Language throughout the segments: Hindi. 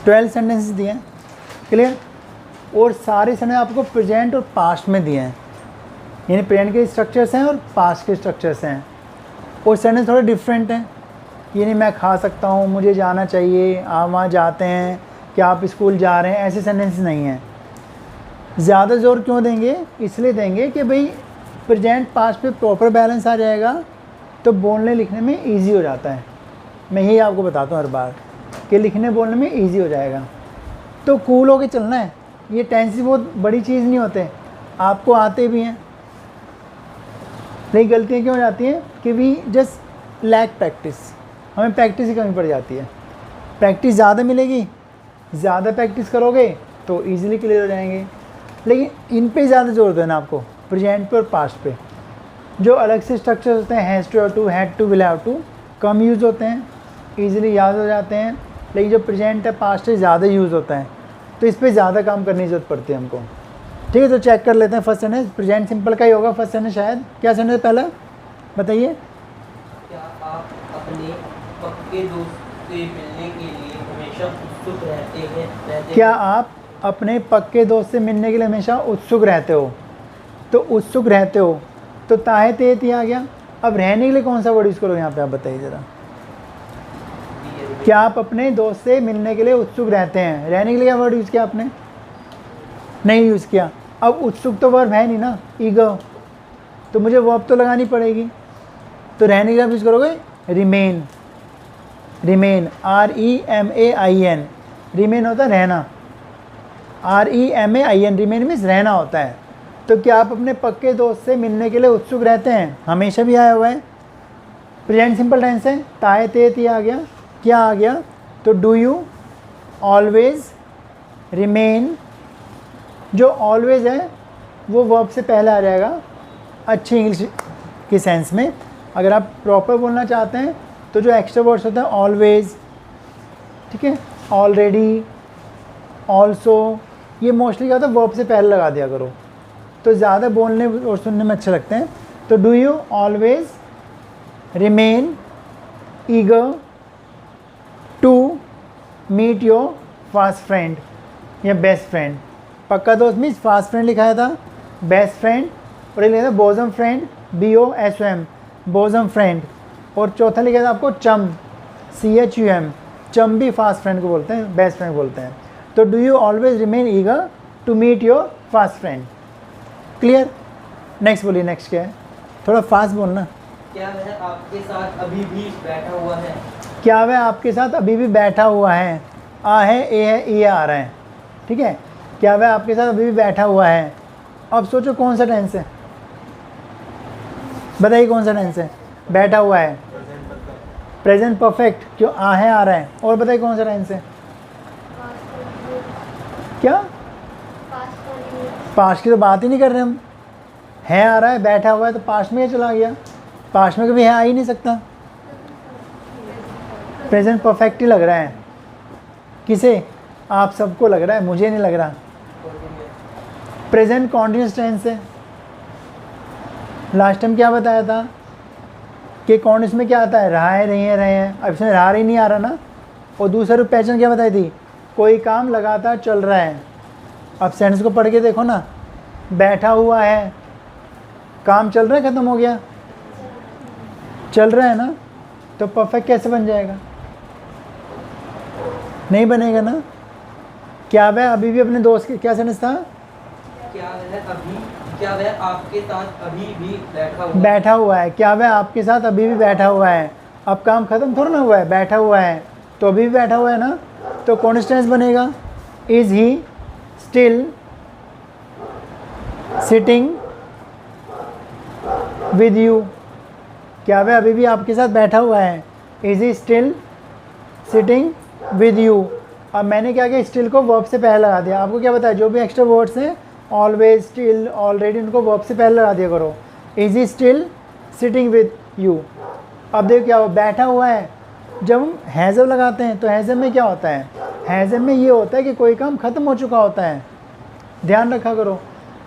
12 सेंटेंसेस दिए हैं, क्लियर। और सारे सेंटेंस आपको प्रेजेंट और पास्ट में दिए हैं, यानी प्रेजेंट के स्ट्रक्चर्स हैं और पास्ट के स्ट्रक्चर्स हैं। और सेंटेंस थोड़े डिफरेंट हैं, यानी मैं खा सकता हूँ, मुझे जाना चाहिए, आप वहाँ जाते हैं, क्या आप स्कूल जा रहे हैं, ऐसे सेंटेंस नहीं हैं। ज़्यादा ज़ोर क्यों देंगे? इसलिए देंगे कि भाई प्रेजेंट पास्ट पे प्रॉपर बैलेंस आ जाएगा तो बोलने लिखने में ईजी हो जाता है। मैं यही आपको बताता हूँ हर बार कि लिखने बोलने में ईजी हो जाएगा। तो कूल होके चलना है। ये टेंसेस बहुत बड़ी चीज़ नहीं होते, आपको आते भी हैं, लेकिन गलतियाँ क्यों हो जाती हैं कि वी जस्ट लैक प्रैक्टिस, हमें प्रैक्टिस की कमी पड़ जाती है। प्रैक्टिस ज़्यादा मिलेगी, ज़्यादा प्रैक्टिस करोगे तो ईजिली क्लियर हो जाएंगे। लेकिन इन पे ज़्यादा जोर देना आपको, प्रेजेंट पे और पास्ट पे। जो अलग से स्ट्रक्चर होते हैं, has to, have to, had to, will have to, कम यूज़ होते हैं, ईजिली याद हो जाते हैं। लेकिन जो प्रेजेंट है, पास्ट है, ज़्यादा यूज़ होता है, तो इस पर ज़्यादा काम करने की ज़रूरत पड़ती है हमको। ठीक है, तो चेक कर लेते हैं। फर्स्ट सेंटेंस प्रेजेंट सिंपल का ही होगा फर्स्ट सेंटेंस शायद। क्या सेंटेंस पहला बताइए? क्या आप अपने पक्के दोस्त से मिलने के लिए हमेशा उत्सुक रहते हैं? क्या आप अपने पक्के दोस्त से मिलने के लिए हमेशा उत्सुक रहते हो? तो उत्सुक रहते हो तो ताहे तेत ही आ गया। अब रहने के लिए कौन सा वर्ड यूज़ करोगे यहाँ पे, आप बताइए ज़रा। क्या आप अपने दोस्त से मिलने के लिए उत्सुक रहते हैं? रहने के लिए क्या वर्ड यूज़ किया आपने? नहीं यूज़ किया। अब उत्सुक तो वर्ब है नहीं ना, ईगर, तो मुझे वर्ब तो लगानी पड़ेगी। तो रहने के लिए यूज़ करोगे रिमेन। रिमेन, REMAIN, रिमेन होता है रहना, REMAIN, रिमेन मीन्स रहना होता है। तो क्या आप अपने पक्के दोस्त से मिलने के लिए उत्सुक रहते हैं? हमेशा भी आया हुआ है, प्रेजेंट सिंपल टेंस है, ताए तेत ही आ गया। क्या आ गया? तो डू यू ऑलवेज रिमेन, जो ऑलवेज है वो वर्ब से पहले आ जाएगा अच्छी इंग्लिश की सेंस में। अगर आप प्रॉपर बोलना चाहते हैं तो जो एक्स्ट्रा वर्ड्स होते हैं ऑलवेज, ठीक है, ऑलरेडी, ऑल्सो, ये मोस्टली क्या होता है वर्ब से पहले लगा दिया करो, तो ज़्यादा बोलने और सुनने में अच्छे लगते हैं। तो do you always remain eager to meet your fast friend या बेस्ट फ्रेंड। पक्का दोस्त मीन्स फास्ट फ्रेंड लिखाया था, बेस्ट फ्रेंड, और ये लिखा था bosom friend, BOSM, bosom friend. और चौथा लिखा था आपको चम, CHUM, चम भी फास्ट फ्रेंड को बोलते हैं, बेस्ट फ्रेंड बोलते हैं। तो do you always remain eager to meet your fast friend. Clear? Next बोलिए, नेक्स्ट क्या है? थोड़ा फास्ट बोलना। क्या वह आपके साथ अभी भी बैठा हुआ है? क्या वह आपके साथ अभी भी बैठा हुआ है? आ है, ए है, ई आ रहा है, ठीक है। क्या वह आपके साथ अभी भी बैठा हुआ है? अब सोचो कौन सा टेंस है, बताइए कौन सा टेंस है? बैठा हुआ है, प्रेजेंट परफेक्ट, क्यों आ है, आ रहा है। और बताइए कौन सा टेंस है? क्या? पास्ट की तो बात ही नहीं कर रहे हम। है आ रहा है, बैठा हुआ है, तो पास्ट में चला गया, पास्ट में कभी है आ ही नहीं सकता। प्रेजेंट परफेक्ट ही लग रहा है। किसे? आप सबको लग रहा है, मुझे नहीं लग रहा। प्रेजेंट कॉन्टिन्यूस टेंस है। लास्ट टाइम क्या बताया था कि कॉन्टिन्यूस में क्या आता है? रहा है, रही है, रहे हैं। अब इसमें रहा रही नहीं आ रहा ना। और दूसरा रूप पहचान क्या बताई थी? कोई काम लगातार चल रहा है। अब सेंटेंस को पढ़ के देखो ना, बैठा हुआ है, काम चल रहा है, ख़त्म हो गया, चल रहा है ना, तो परफेक्ट कैसे बन जाएगा? नहीं बनेगा ना। क्या वह अभी भी अपने दोस्त के, क्या सेंटेंस था? क्या वह आपके साथ अभी भी बैठा हुआ है। क्या वह आपके साथ अभी भी बैठा हुआ है? अब काम ख़त्म थोड़ा ना हुआ है, बैठा हुआ है तो अभी भी बैठा हुआ है ना, तो कॉन्स्टेंस बनेगा is he still sitting with you. क्या वह अभी भी आपके साथ बैठा हुआ है? Is he still sitting with you. अब मैंने क्या किया, स्टिल को वर्ब से पहले लगा दिया। आपको क्या बताया, जो भी एक्स्ट्रा वर्ड्स हैं ऑलवेज, स्टिल, ऑलरेडी, उनको वर्ब से पहले लगा दिया करो। Is he still sitting with you. अब देखो क्या हुआ, बैठा हुआ है। जब हम हैज़व लगाते हैं तो हैज़व में क्या होता है? हैज़व में ये होता है कि कोई काम ख़त्म हो चुका होता है, ध्यान रखा करो।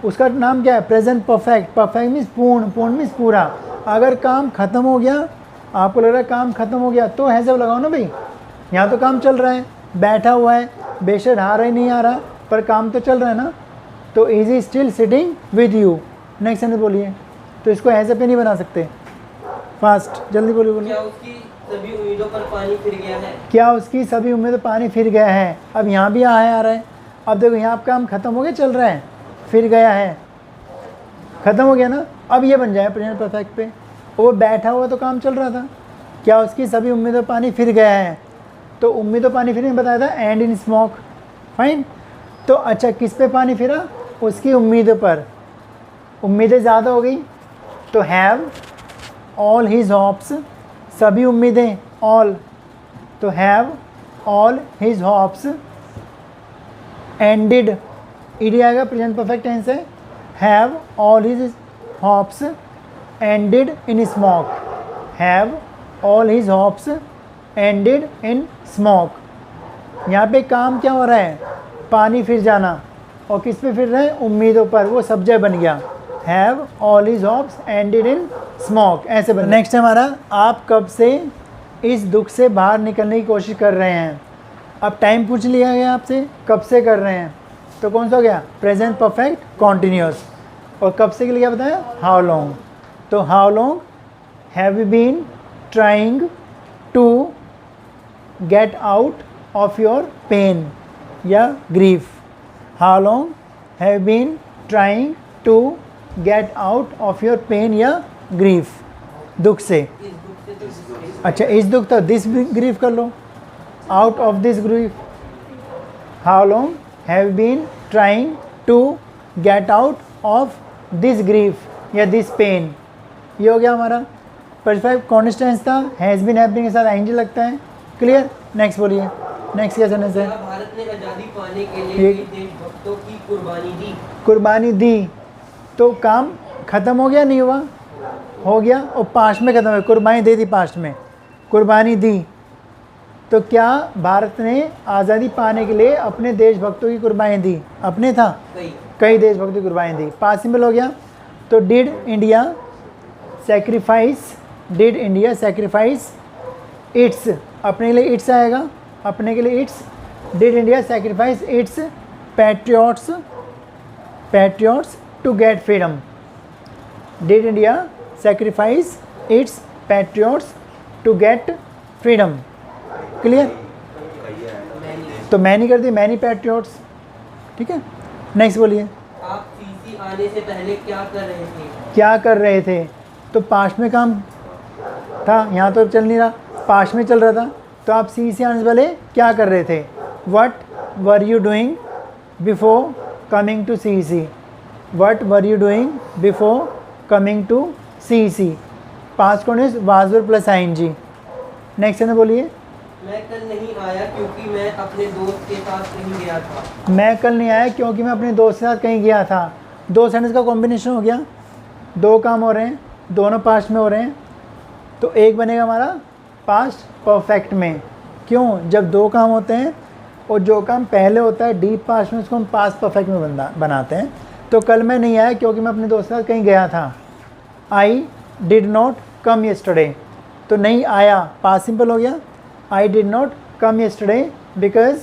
उसका नाम क्या है? Present perfect. परफेक्ट मीन्स पूर्ण, पूर्ण मीन्स पूरा। अगर काम ख़त्म हो गया, आपको लग रहा है काम ख़त्म हो गया, तो हैज़व लगाओ ना भाई। यहाँ तो काम चल रहा है, बैठा हुआ है, बेशक आ रहा ही नहीं आ रहा, पर काम तो चल रहा है ना, तो is he still sitting with you. Next sentence बोलिए। तो इसको ऐसे पे नहीं बना सकते, फास्ट जल्दी बोलिए बोलिए। क्या उसकी सभी उम्मीदों पर पानी फिर गया है? क्या उसकी सभी उम्मीदों पानी फिर गया है। अब यहाँ भी आ रहा है। अब देखो यहाँ काम ख़त्म हो गया, चल रहा है, फिर गया है, ख़त्म हो गया ना। अब ये बन जाए प्रेजेंट परफेक्ट पे, वो बैठा हुआ तो काम चल रहा था। क्या उसकी सभी उम्मीदों पानी फिर गया है, तो उम्मीदों पानी फिर बताया था एंड इन स्मोक। फाइन। तो अच्छा किस पे पानी फिरा, उसकी उम्मीदों पर। उम्मीदें ज़्यादा हो गई तो हैव ऑल हिज होप्स, सभी उम्मीदें, ऑल, तो have all his hopes ended, ED आएगा, प्रेजेंट परफेक्ट टेंस है। Have all his hopes ended in smoke, have all his hopes ended in smoke. यहाँ पे काम क्या हो रहा है, पानी फिर जाना, और किस पे फिर रहे हैं, उम्मीदों पर, वो सब्जेक्ट बन गया। Have all his hopes ended in smoke, ऐसे बन। नेक्स्ट हमारा, आप कब से इस दुख से बाहर निकलने की कोशिश कर रहे हैं। अब टाइम पूछ लिया गया आपसे, कब से कर रहे हैं, तो कौन सा हो गया, प्रेजेंट परफेक्ट कॉन्टिन्यूस। और कब से के लिए क्या बताया, हाउ लॉन्ग। तो how long have you been trying to get out of your pain या grief. How long have been trying to get out of your pain या ग्रीफ, दुख से। इस दुख से तो जिससे- अच्छा इस दुख तो दिस ग्रीफ कर लो, out of this grief. How long have been trying to get out of this grief या दिस पेन, ये हो गया हमारा। परफेक्ट कॉन्स्टेंस था, हैज़ बीन हैव बीन के साथ आईएनजी लगता है। क्लियर। नेक्स्ट बोलिए, नेक्स्ट क्या सेंटेंस है। क्या भारत ने आज़ादी पाने के लिए ये- कई देशभक्तों की कुर्बानी दी? कुर्बानी दी, तो काम ख़त्म हो गया, नहीं हुआ, हो गया, और पास्ट में ख़त्म है, कुर्बानी दे दी, पास्ट में कुर्बानी दी। तो क्या भारत ने आज़ादी पाने के लिए अपने देशभक्तों की कुर्बानी दी, अपने था, कई देशभक्तों की कुर्बानी दी। पास्ट सिंपल हो गया। तो did India sacrifice, did India sacrifice its, अपने के लिए इट्स आएगा, अपने के लिए its. Did India sacrifice its patriots, patriots to get freedom. Did India sacrifice its patriots to get freedom. Clear. तो मैनी कर दी, मैनी पैट्रियट्स। ठीक है। नेक्स्ट बोलिए। आप सीसी आने से पहले क्या कर रहे थे? क्या कर रहे थे, तो पास्ट में काम था, यहाँ तो चल नहीं रहा, पास्ट में चल रहा था। तो आप सी से आने से पहले क्या कर रहे थे, what were you doing before coming to C C, what were you doing before coming to C C. Past continuous was were plus ING. Next है ना, बोलिए। मैं कल नहीं आया क्योंकि मैं अपने दोस्त के साथ कहीं गया था। मैं कल नहीं आया क्योंकि मैं अपने दोस्त के साथ कहीं गया था। दो सेंटेंस का कॉम्बिनेशन हो गया, दो काम हो रहे हैं, दोनों पास्ट में हो रहे हैं, तो एक बनेगा हमारा पास्ट परफेक्ट में। क्यों, जब दो काम होते हैं और जो काम पहले होता है डीप पास्ट में, उसको हम पास्ट परफेक्ट में बनाते हैं। तो कल मैं नहीं आया क्योंकि मैं अपने दोस्त के साथ कहीं गया था। आई डिड नॉट कम येस्टरडे, तो नहीं आया पास्ट सिंपल हो गया। आई did not come yesterday because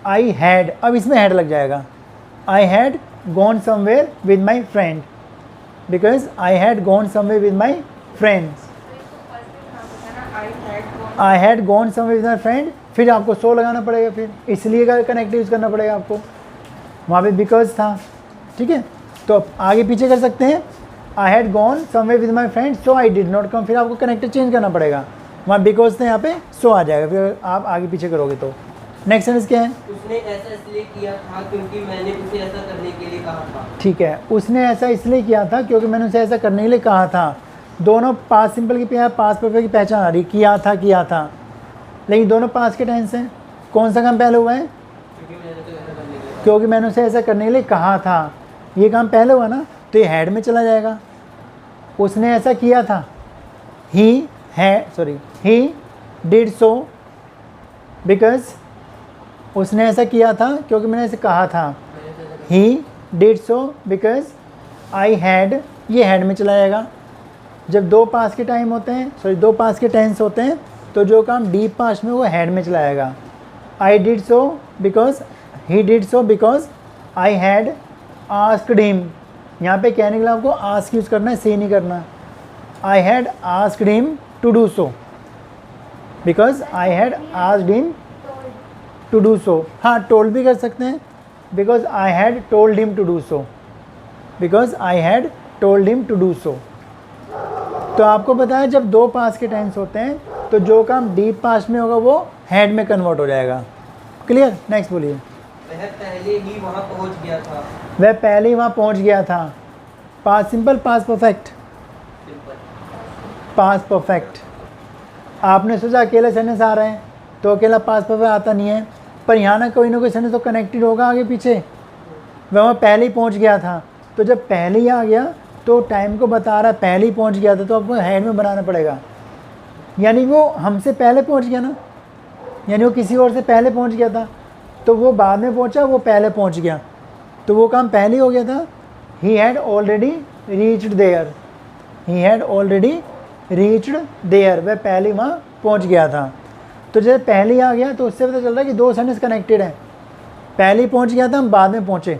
I had, अब इसमें हैड लग जाएगा, I had gone somewhere with my friend, because I had gone somewhere with my friends. I had gone somewhere with my friend, फिर आपको सो लगाना पड़ेगा, फिर इसलिए का कनेक्टिव यूज़ करना पड़ेगा आपको, वहाँ पे बिकॉज था। ठीक है, तो आप आगे पीछे कर सकते हैं। I had gone somewhere with my friend so I did not come, फिर आपको कनेक्टिव चेंज करना पड़ेगा, वहाँ बिकॉज था, यहाँ पे सो आ जाएगा, फिर आप आगे पीछे करोगे तो। नेक्स्ट सेंटेंस क्या है। उसने ऐसा इसलिए किया था क्योंकि मैंने उसे ऐसा करने के लिए कहा था। ठीक है, उसने ऐसा इसलिए किया था क्योंकि मैंने उसे ऐसा करने के लिए कहा था। दोनों पास्ट सिंपल की पास्ट परफेक्ट की पहचान आ रही, किया था, लेकिन दोनों पास्ट के टेंस हैं। कौन सा काम पहले हुआ है, क्योंकि मैंने उसे ऐसा करने के लिए कहा था, ये काम पहले हुआ ना, तो ये हैड में चला जाएगा। उसने ऐसा किया था, ही डिड सो बिकॉज, उसने ऐसा किया था क्योंकि मैंने ऐसे कहा था। He did so because I had, ये हैड में चला जाएगा। जब दो पास्ट के टाइम होते हैं, दो पास्ट के टेंस होते हैं, तो जो काम डीप पास्ट में वो हैड में चला जाएगा। I did so because, he did so because I had asked him. यहाँ पे कहने के लिए आपको आस्क यूज़ करना है, से नहीं करना। I had asked him to do so, because I had asked him to do so. हाँ, टोल्ड भी कर सकते हैं, because I had told him to do so, because I had told him to do so. तो आपको पता है जब दो पास्ट के टेंस होते हैं तो जो काम डीप पास्ट में होगा वो हैड में कन्वर्ट हो जाएगा। क्लियर? नेक्स्ट बोलिए। वह पहले ही वहाँ पहुँच गया था। वह पहले ही वहाँ पहुँच गया था। Past simple, past perfect, simple. Past perfect. आपने सोचा अकेले सेंटेंस आ रहे हैं तो अकेला पास्ट परफेक्ट आता नहीं है, पर यहाँ ना कोई सेंटेंस तो कनेक्टेड होगा आगे पीछे। वह वहाँ पहले ही पहुँच गया था, तो जब पहले ही आ गया तो टाइम को बता रहा है पहले ही पहुँच गया था, तो आपको हैड में बनाना पड़ेगा। यानी वो हमसे पहले पहुँच गया ना, यानी वो किसी और से पहले पहुँच गया था, तो वो बाद में पहुँचा, वो पहले पहुँच गया, तो वो काम पहले ही हो गया था। He had already reached there, he had already reached there, वह पहले वहाँ पहुँच गया था। तो जब पहले ही आ गया तो उससे पता चल रहा है कि दो सेंटेंस कनेक्टेड हैं। पहले ही पहुँच गया था, हम बाद में पहुँचे।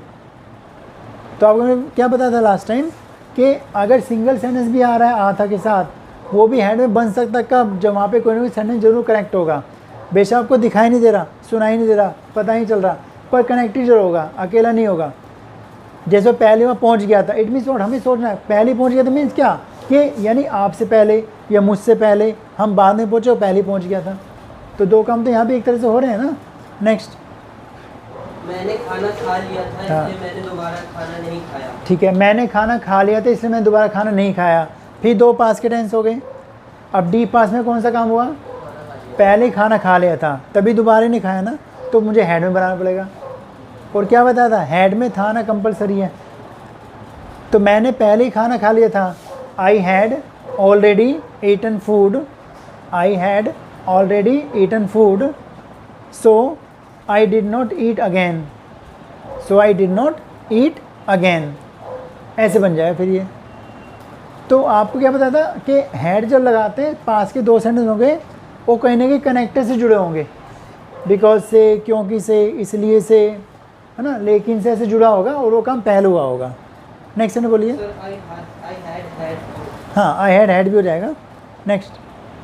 तो आपको मैंने क्या बताया था लास्ट टाइम कि अगर सिंगल सेंटेंस भी आ रहा है आता के साथ, वो भी हैड में बन सकता है कब, जब वहाँ पे कोई ना कोई सेंटेंस जरूर कनेक्ट होगा। बेशक आपको दिखाई नहीं दे रहा, सुनाई नहीं दे रहा, पता नहीं चल रहा, पर कनेक्टेड जरूर होगा, अकेला नहीं होगा। जैसे पहले वहाँ पहुँच गया था, इट मीन्स व्हाट, हमें सोचना है पहले ही पहुँच गया था मीन्स क्या, कि यानी आपसे पहले या मुझसे पहले, हम बाद में पहुँचे, वो पहले ही पहुँच गया था। तो दो काम तो यहाँ भी एक तरह से हो रहे हैं ना। नेक्स्ट। मैंने खाना खा लिया था, हाँ। इसलिए मैंने दोबारा खाना नहीं खाया। ठीक है, मैंने खाना खा लिया था इसलिए मैं दोबारा खाना नहीं खाया। फिर दो पास के टेंस हो गए। अब डी पास में कौन सा काम हुआ, पहले ही खाना खा लिया था तभी दोबारा नहीं खाया ना, तो मुझे हैड में बनाना पड़ेगा। और क्या बताया था, हैड में था ना कंपलसरी है। तो मैंने पहले ही खाना खा लिया था, I had already eaten food, I had already eaten food, so I did not eat again, so I did not eat again. ऐसे बन जाए फिर ये। तो आपको क्या पता था कि हैड जब लगाते हैं पास के दो सेंटेंस होंगे, वो कहीं ना कहीं कनेक्टर से जुड़े होंगे, बिकॉज से, क्योंकि से, इसलिए से, है ना, लेकिन से ऐसे जुड़ा होगा और वो काम पहले हुआ होगा। नेक्स्ट सेंटेंस बोलिए। सर आई हैड हाँ, आई हैड भी हो जाएगा। नेक्स्ट।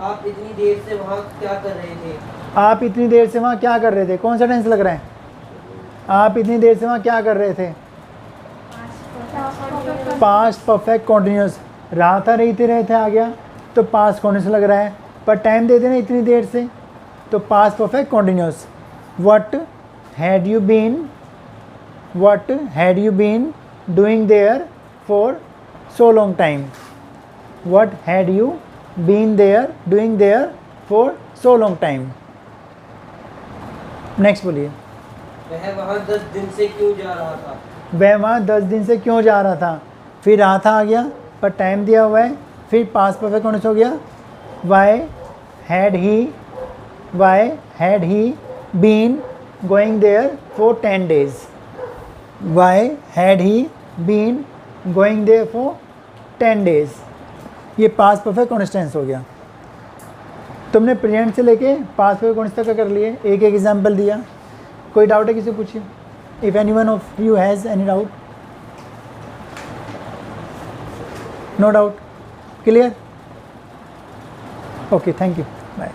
आप इतनी देर से वहाँ क्या कर रहे थे। आप इतनी देर से वहाँ क्या कर रहे थे, कौन सा टेंस लग रहा है, आप इतनी देर से वहाँ क्या कर रहे थे, पास्ट परफेक्ट कॉन्टिन्यूस। रहा था, रहे थे आ गया तो पास्ट कॉन्टिन्यूस लग रहा है, पर टाइम दे देना इतनी देर से, तो past perfect continuous. What had you been, what had you been doing there for so long time, what had you been there doing there for so long time. Next बोलिए। वह वहाँ 10 दिन से क्यों जा रहा था। वह वहाँ 10 दिन से क्यों जा रहा था, फिर रहा था आ गया, पर टाइम दिया हुआ है, फिर पास्ट परफेक्ट कौन सा हो गया, why had he been going there for 10 days, why had he been going there for 10 days। ये पास्ट परफेक्ट कॉन्स्टेंस हो गया। तुमने प्रेजेंट से लेके पास्ट परफेक्ट कॉन्स्टेंस तक कर लिए, एक एक एग्जाम्पल दिया। कोई डाउट है किसी पूछिए, if anyone of you has any doubt. No doubt, clear? Okay, thank you, bye.